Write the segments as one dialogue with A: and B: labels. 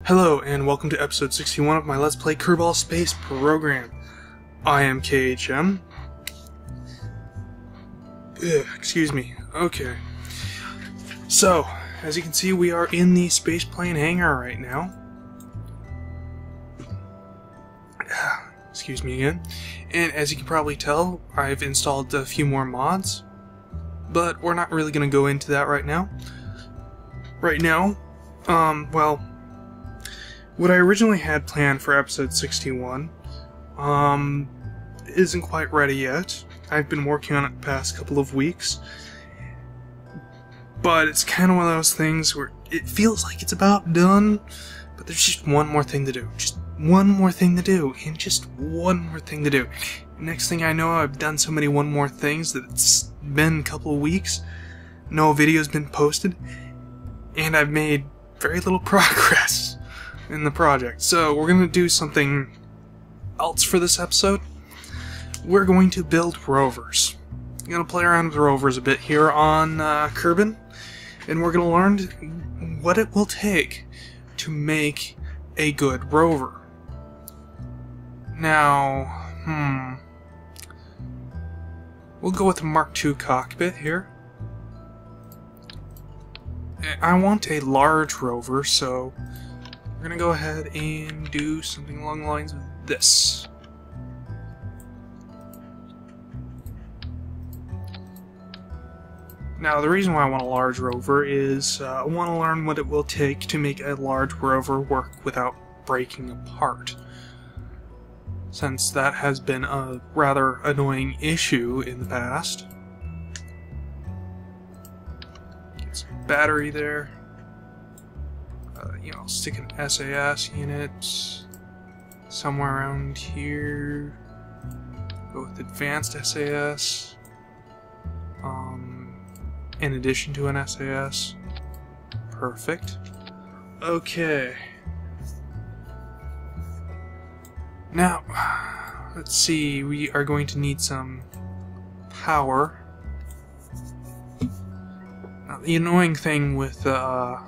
A: Hello and welcome to episode 61 of my Let's Play Kerbal Space program. I am KHM. Excuse me. Okay. So, as you can see, we are in the space plane hangar right now. Excuse me again. And as you can probably tell, I've installed a few more mods. But we're not really going to go into that right now. Well, what I originally had planned for episode 61 isn't quite ready yet. I've been working on it the past couple of weeks, but it's kind of one of those things where it feels like it's about done, but there's just one more thing to do. Just one more thing to do, and just one more thing to do. Next thing I know, I've done so many one more things that it's been a couple of weeks, no video's been posted, and I've made very little progress in the project. So we're going to do something else for this episode. We're going to build rovers. I'm going to play around with rovers a bit here on Kerbin, and we're going to learn what it will take to make a good rover. Now, we'll go with the Mark II cockpit here. I want a large rover, so we're going to go ahead and do something along the lines of this. Now, the reason why I want a large rover is I want to learn what it will take to make a large rover work without breaking apart, since that has been a rather annoying issue in the past. Get some battery there. Stick an SAS unit somewhere around here. Go with advanced SAS. In addition to an SAS. Perfect. Okay. Now, let's see. We are going to need some power. Now, the annoying thing with a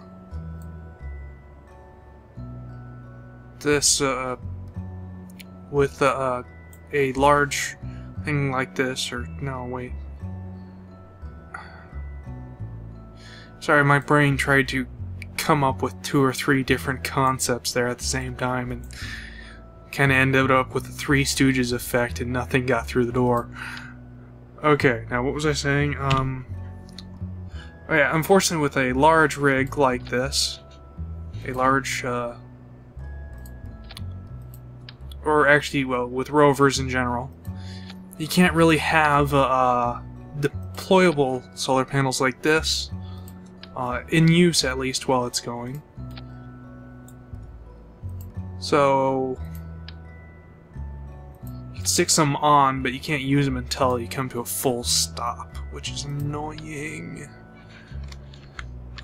A: large thing like this, or no, wait. Sorry, my brain tried to come up with 2 or 3 different concepts there at the same time, and kind of ended up with the Three Stooges effect, and nothing got through the door. Okay, now what was I saying? Oh yeah, unfortunately with a large rig like this, a large, or actually, well, with rovers in general, you can't really have deployable solar panels like this, in use at least while it's going. So, you can stick some on, but you can't use them until you come to a full stop, which is annoying.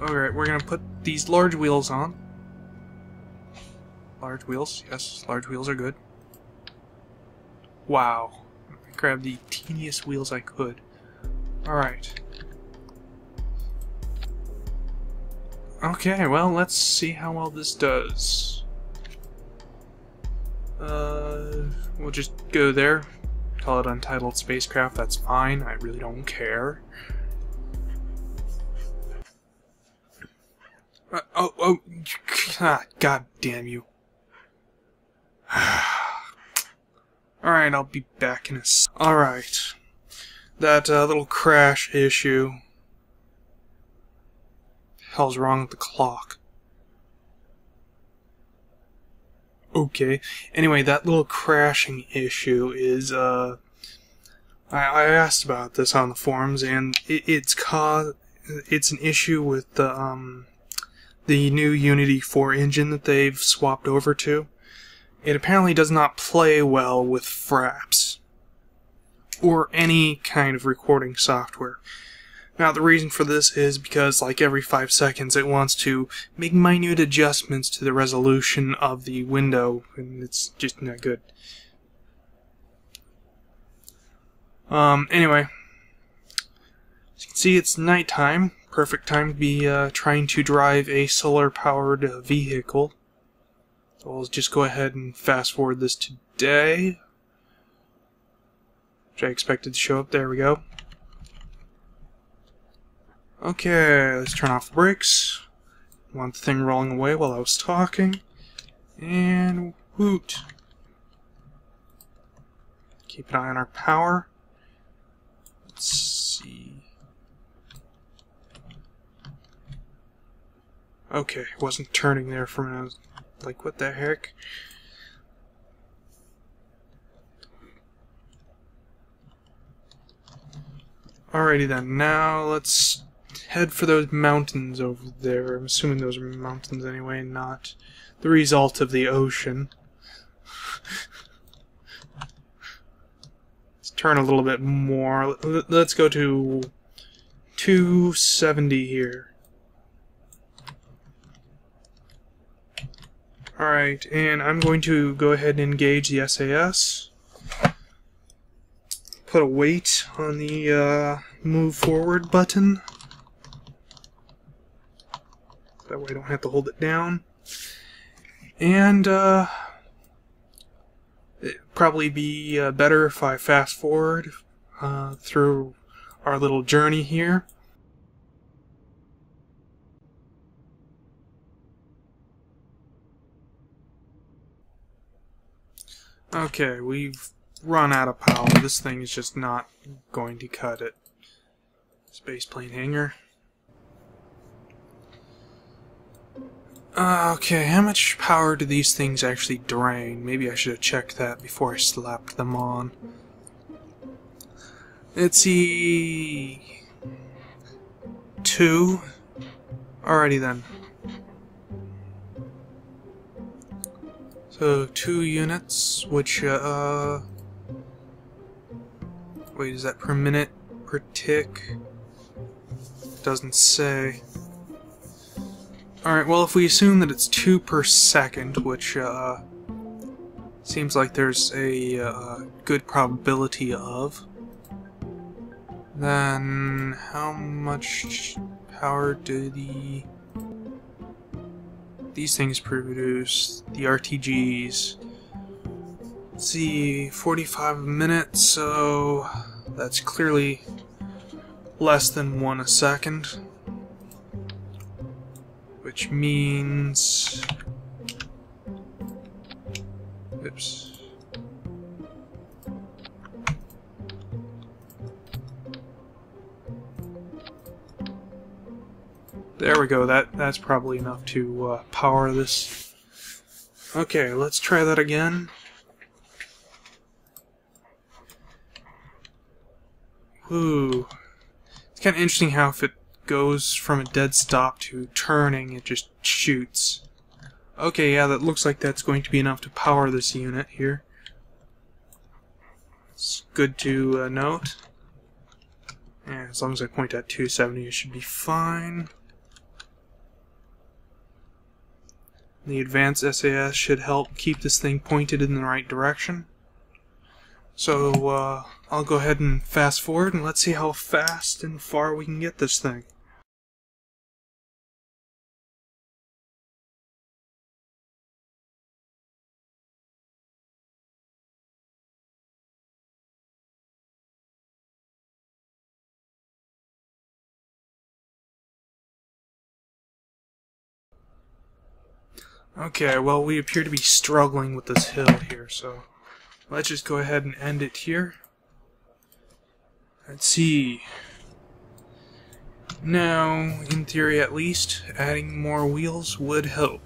A: Alright, we're gonna put these large wheels on. Large wheels, yes, large wheels are good. Wow. I grabbed the teeniest wheels I could. Alright. Okay, well, let's see how well this does. We'll just go there. Call it Untitled Spacecraft, that's fine. I really don't care. God damn you. Alright, I'll be back in a s. Alright. That little crash issue. Hell's wrong with the clock? Okay. Anyway, that little crashing issue is, I asked about this on the forums, and it's an issue with the new Unity 4 engine that they've swapped over to. It apparently does not play well with fraps, or any kind of recording software. Now, the reason for this is because, like, every 5 seconds it wants to make minute adjustments to the resolution of the window, and it's just not good. Anyway, as you can see, it's nighttime. Perfect time to be trying to drive a solar-powered vehicle. So we'll just go ahead and fast forward this to day, which I expected to show up. There we go. Okay, let's turn off the brakes. Want the thing rolling away while I was talking. And woot. Keep an eye on our power. Let's see. Okay, it wasn't turning there for a minute. I was like, what the heck? Alrighty then, now let's head for those mountains over there. I'm assuming those are mountains anyway, not the result of the ocean. Let's turn a little bit more. Let's go to 270 here. Alright, and I'm going to go ahead and engage the SAS. Put a weight on the move forward button. That way I don't have to hold it down. And it'd probably be better if I fast forward through our little journey here. Okay, we've run out of power. This thing is just not going to cut it. Spaceplane hangar. Okay, how much power do these things actually drain? Maybe I should have checked that before I slapped them on. Let's see... 2. Alrighty then. So 2 units, which wait, is that per minute, per tick? Doesn't say. Alright, well, if we assume that it's 2 per second, which seems like there's a good probability of, then how much power do these things produce? The RTGs. Let's see, 45 minutes, so that's clearly less than 1 a second. Which means... Oops. There we go, that's probably enough to power this. Okay, let's try that again. Ooh. It's kind of interesting how if it goes from a dead stop to turning, it just shoots. Okay, yeah, that looks like that's going to be enough to power this unit here. It's good to note. Yeah, as long as I point at 270, it should be fine. The advanced SAS should help keep this thing pointed in the right direction. So, I'll go ahead and fast forward and let's see how fast and far we can get this thing. Okay, well, we appear to be struggling with this hill here, so let's just go ahead and end it here. Let's see. Now, in theory at least, adding more wheels would help.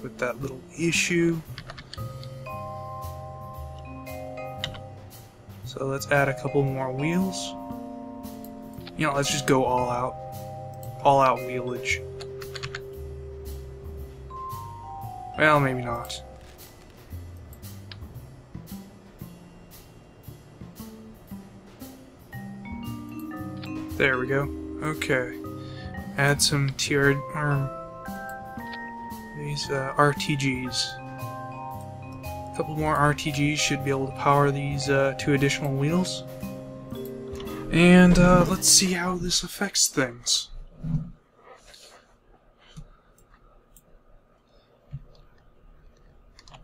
A: With that little issue. So let's add a couple more wheels. You know, let's just go all out. All out wheelage. Well, maybe not. There we go. Okay. Add some RTGs. A couple more RTGs should be able to power these 2 additional wheels. And let's see how this affects things.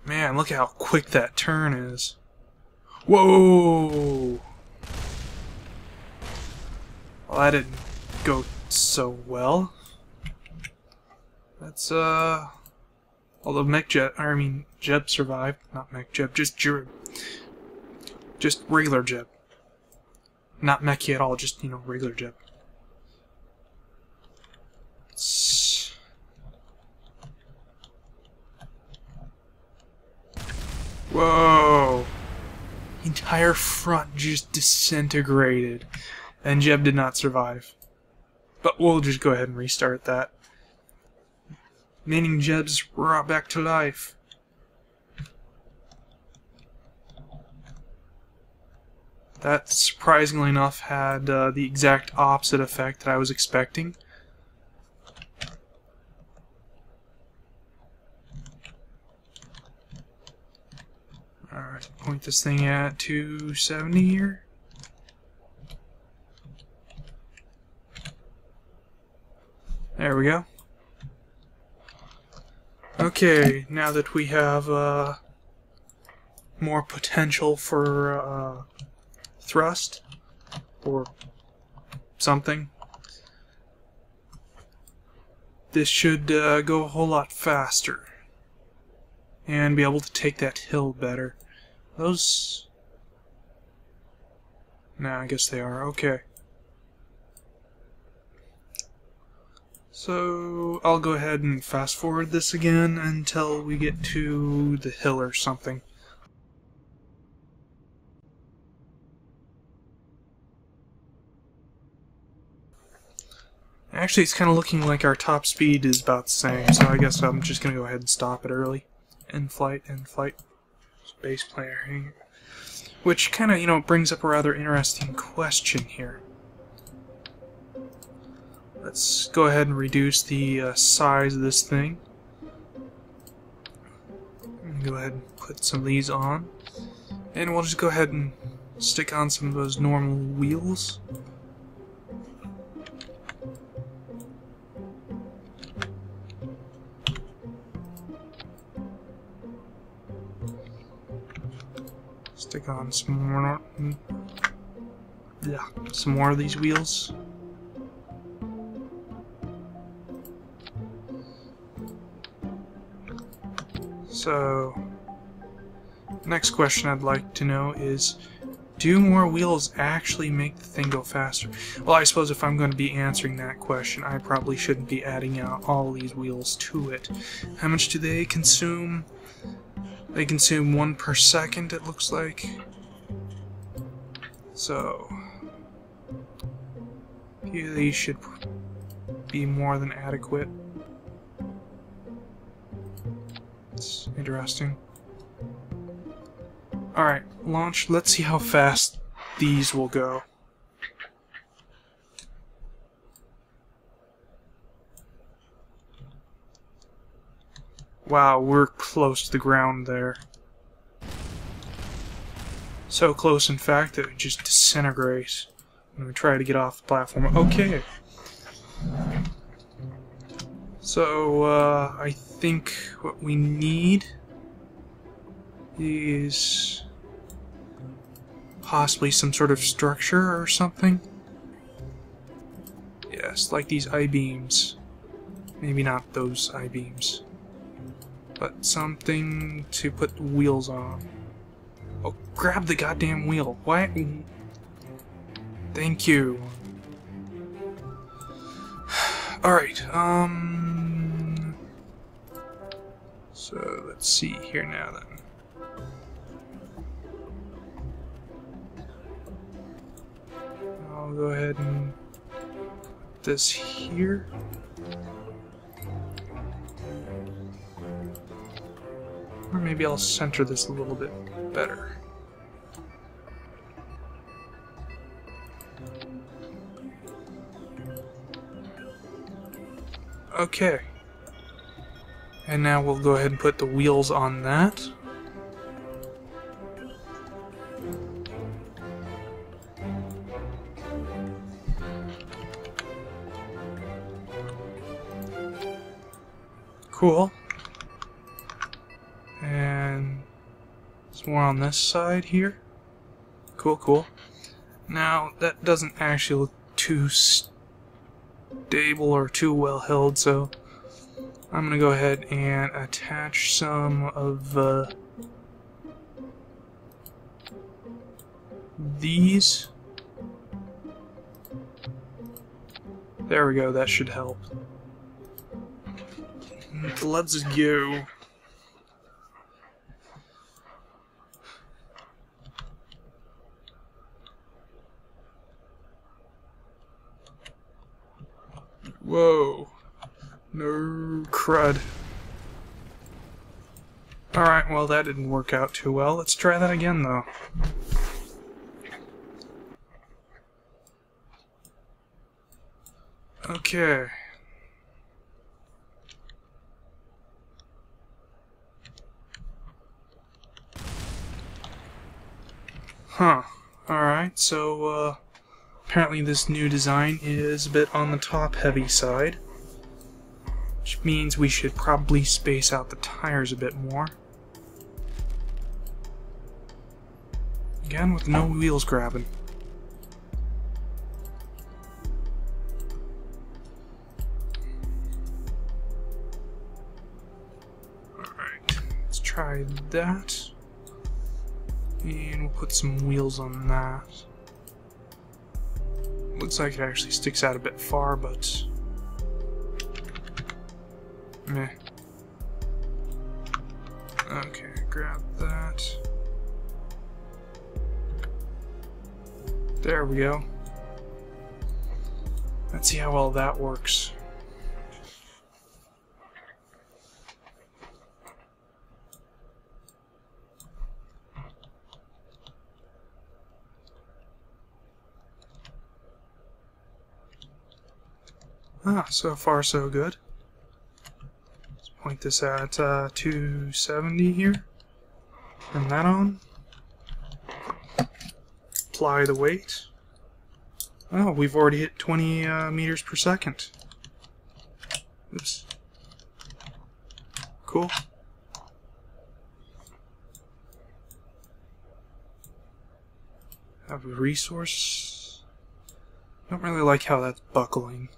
A: Man, look how quick that turn is. Whoa! Well, that didn't go so well. That's, although Jeb survived. Not Mech Jeb, just Jeb. Just regular Jeb. Not Mechy at all, just, regular Jeb. Whoa! The entire front just disintegrated. And Jeb did not survive. But we'll just go ahead and restart that. Meaning Jeb's brought back to life. That, surprisingly enough, had the exact opposite effect that I was expecting. Alright, point this thing at 270 here. There we go. Okay, now that we have more potential for thrust or something, this should go a whole lot faster and be able to take that hill better. Those... Nah, I guess they are. Okay. So, I'll go ahead and fast forward this again until we get to the hill or something. Actually, it's kind of looking like our top speed is about the same, so I guess I'm just going to go ahead and stop it early. In flight. Space player. Which kind of, brings up a rather interesting question here. Let's go ahead and reduce the size of this thing. Go ahead and put some of these on. And we'll just go ahead and stick on some of those normal wheels. Stick on some more of these wheels. So, next question I'd like to know is, do more wheels actually make the thing go faster? Well, I suppose if I'm going to be answering that question, I probably shouldn't be adding out all these wheels to it. How much do they consume? They consume 1 per second, it looks like. So, a few of these should be more than adequate. It's interesting. Alright, launch. Let's see how fast these will go. Wow, we're close to the ground there. So close, in fact, that it just disintegrates when we try to get off the platform. Okay. So, I think what we need is possibly some sort of structure or something. Yes, like these I-beams. Maybe not those I-beams. But something to put the wheels on. Oh, grab the goddamn wheel. What? Thank you. Alright, so let's see here now then. I'll go ahead and put this here. Or maybe I'll center this a little bit better. Okay. And now we'll go ahead and put the wheels on that. Cool. And one on this side here. Cool, cool. Now, that doesn't actually look too stable or too well held, so I'm gonna go ahead and attach some of these. There we go, that should help. Let's go. Whoa. No crud. Alright, well that didn't work out too well. Let's try that again though. Okay. Huh. Alright, so apparently this new design is a bit on the top-heavy side, which means we should probably space out the tires a bit more. Again, with no wheels grabbing. Alright, let's try that. And we'll put some wheels on that. Looks like it actually sticks out a bit far, but meh. Okay, grab that. There we go. Let's see how well that works. So far so good. Let's point this at 270 here. Turn that on. Apply the weight. Oh, we've already hit 20 meters per second. Oops. Cool. Have a resource. Don't really like how that's buckling.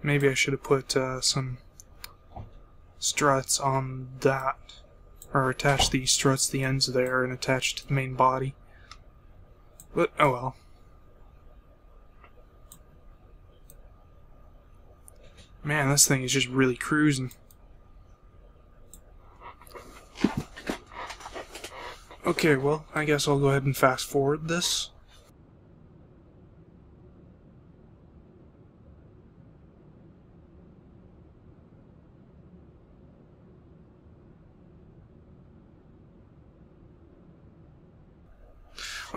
A: Maybe I should have put some struts on that, or attach these struts to the ends there and attach to the main body. But oh well. Man, this thing is just really cruising. Okay, well, I guess I'll go ahead and fast forward this.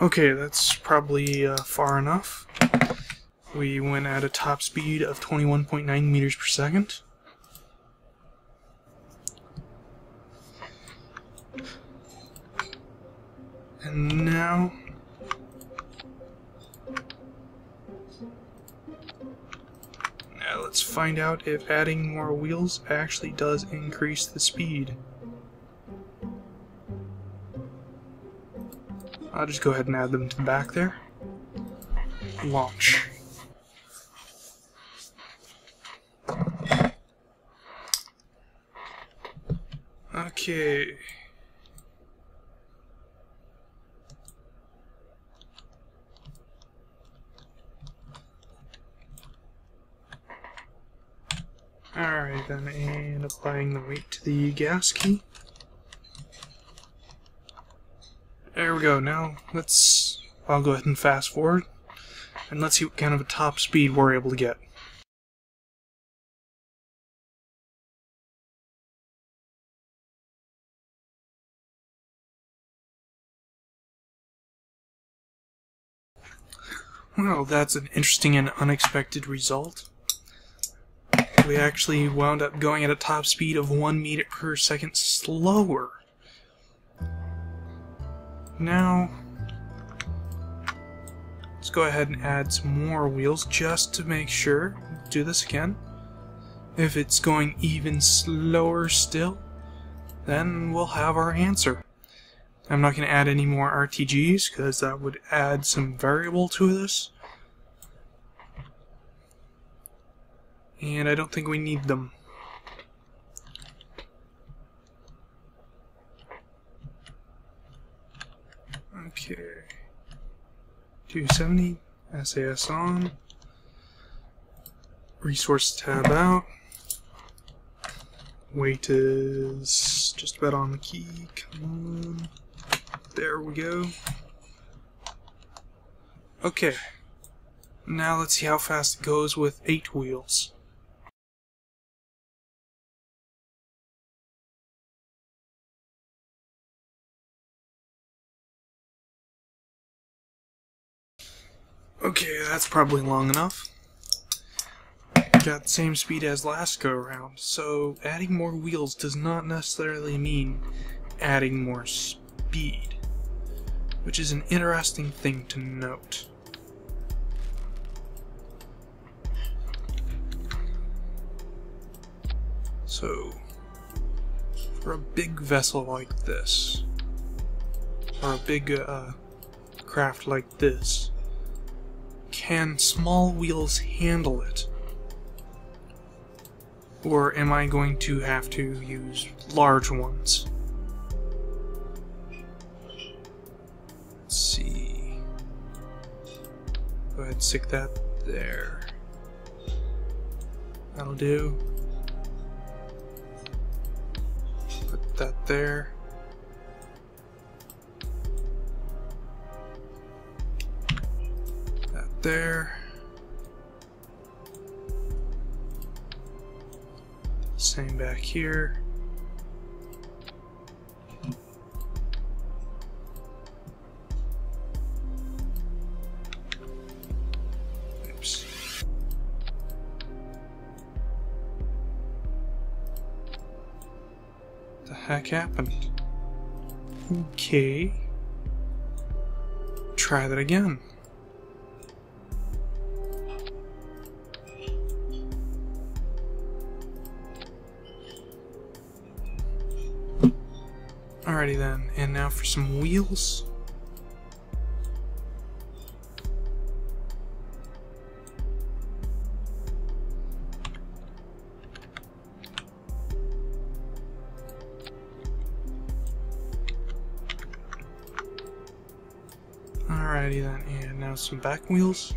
A: Okay, that's probably far enough. We went at a top speed of 21.9 meters per second. And now let's find out if adding more wheels actually does increase the speed. I'll just go ahead and add them to the back there. Launch. Okay. Alright then, and applying the weight to the gas key. There we go. Now I'll go ahead and fast forward, and let's see what kind of a top speed we're able to get. Well, that's an interesting and unexpected result. We actually wound up going at a top speed of 1 meter per second slower. Now, let's go ahead and add some more wheels just to make sure. Do this again. If it's going even slower still, then we'll have our answer. I'm not going to add any more RTGs because that would add some variable to this. And I don't think we need them. Okay. 270, SAS on. Resource tab out. Weight is just about on the key. Come on. There we go. Okay. Now let's see how fast it goes with 8 wheels. Okay, that's probably long enough. Got the same speed as last go around, so adding more wheels does not necessarily mean adding more speed, which is an interesting thing to note. So, for a big vessel like this, or a big craft like this, can small wheels handle it? Or am I going to have to use large ones? Let's see. Go ahead and stick that there. That'll do. Put that there. That there. Same back here. Oops. What the heck happened? Okay. Try that again. Alrighty then, and now for some wheels. Alrighty then, and now some back wheels.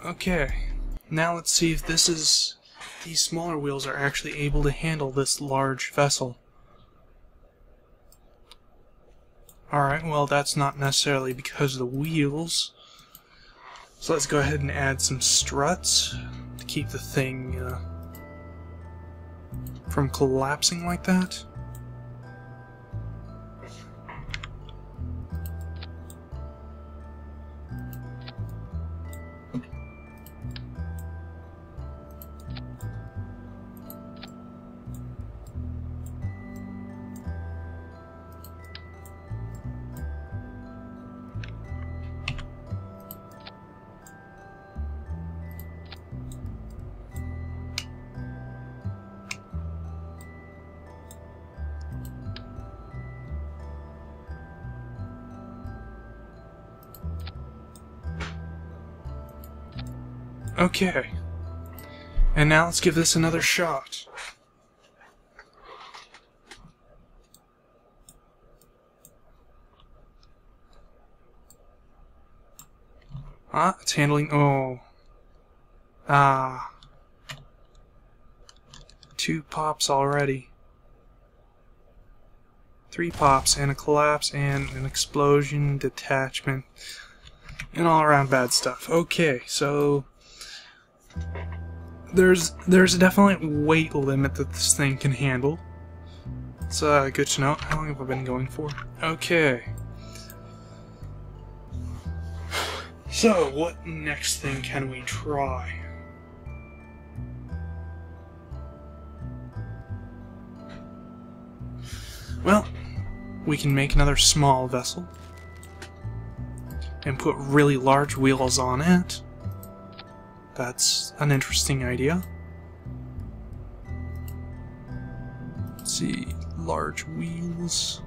A: Okay, now let's see if these smaller wheels are actually able to handle this large vessel. Alright, well that's not necessarily because of the wheels. So let's go ahead and add some struts to keep the thing from collapsing like that. Okay, and now let's give this another shot. Ah, it's handling, oh. Ah. 2 pops already. 3 pops, and a collapse, and an explosion, detachment, and all around bad stuff. Okay, so there's a definite weight limit that this thing can handle. It's good to know. How long have I been going for? Okay. So, what next thing can we try? Well, we can make another small vessel and put really large wheels on it. That's an interesting idea. see, large wheels.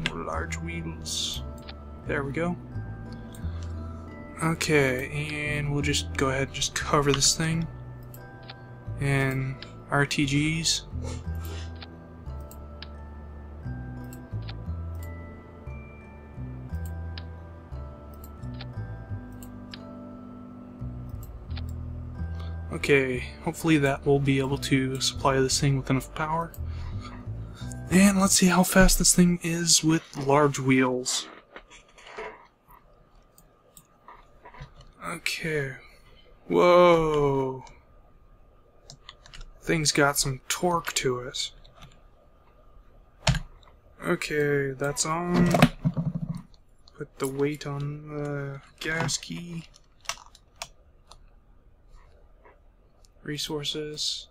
A: More large wheels. There we go. Okay, and we'll just go ahead and just cover this thing. And RTGs. Okay, hopefully that will be able to supply this thing with enough power. And let's see how fast this thing is with large wheels. Okay. Whoa. Thing's got some torque to it. Okay, that's on. Put the weight on the gas key. Resources.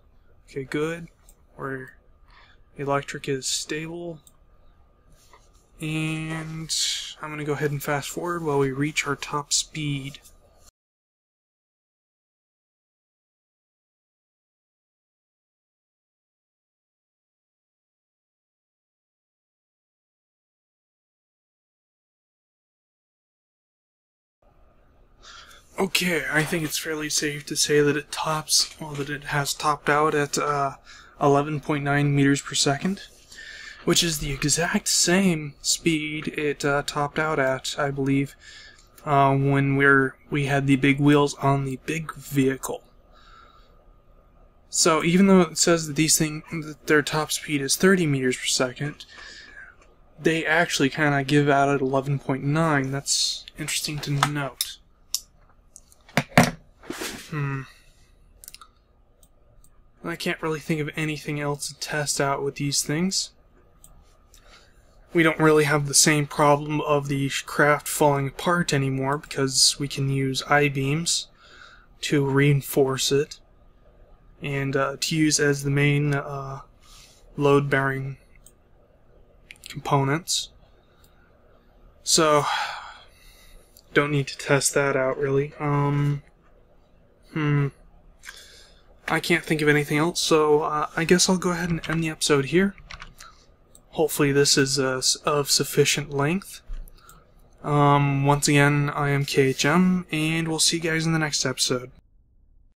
A: Okay, good. Or electric is stable. And I'm going to go ahead and fast forward while we reach our top speed. Okay, I think it's fairly safe to say that it has topped out at 11.9 meters per second, which is the exact same speed it topped out at, I believe, when we had the big wheels on the big vehicle. So even though it says that that their top speed is 30 meters per second, they actually kind of give out at 11.9. That's interesting to note. I can't really think of anything else to test out with these things. We don't really have the same problem of the craft falling apart anymore because we can use I-beams to reinforce it and to use as the main load-bearing components. So, don't need to test that out really. I can't think of anything else, so I guess I'll go ahead and end the episode here. Hopefully this is of sufficient length. Once again, I am KHM, and we'll see you guys in the next episode.